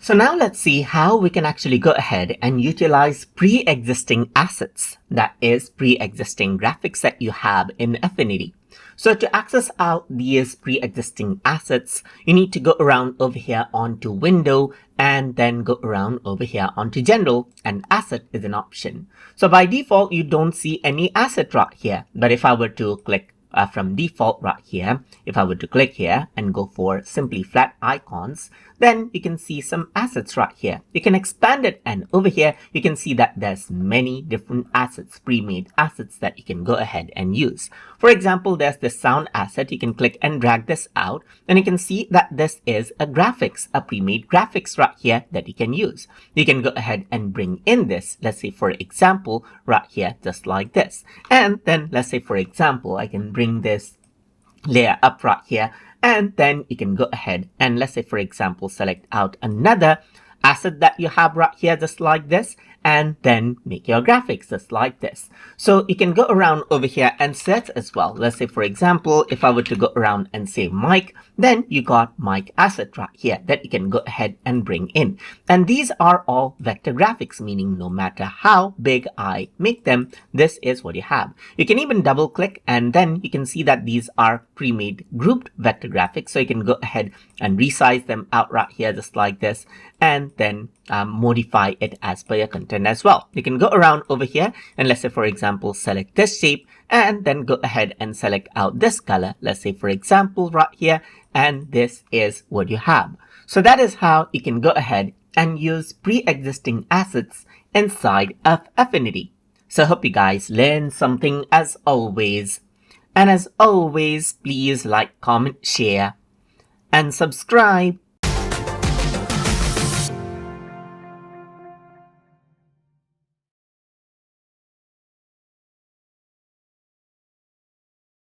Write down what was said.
So now let's see how we can actually go ahead and utilize pre-existing assets, that is pre-existing graphics that you have in Affinity. So to access out these pre-existing assets, you need to go around over here onto Window and then go around over here onto General, and Asset is an option. So by default, you don't see any asset right here. But if I were to click from default right here, if I were to click here and go for simply flat icons, then you can see some assets right here. You can expand it, and over here you can see that there's many different assets, pre-made assets that you can go ahead and use. For example, there's the sound asset. You can click and drag this out, and you can see that this is a graphics, a pre-made graphics right here that you can use. You can go ahead and bring in this, let's say for example, right here, just like this. And then let's say for example, I can bring this layer up right here, and then you can go ahead and let's say for example select out another asset that you have right here just like this, and then make your graphics just like this. So you can go around over here and set as well. Let's say for example, if I were to go around and say mic, then you got mic asset right here that you can go ahead and bring in. And these are all vector graphics, meaning no matter how big I make them, this is what you have. You can even double click and then you can see that these are pre-made grouped vector graphics. So you can go ahead and resize them out right here just like this, and then modify it as per your content as well. You can go around over here and let's say for example select this shape and then go ahead and select out this color, let's say for example right here, and this is what you have. So that is how you can go ahead and use pre-existing assets inside of Affinity. So hope you guys learned something as always. And as always, please like, comment, share, and subscribe.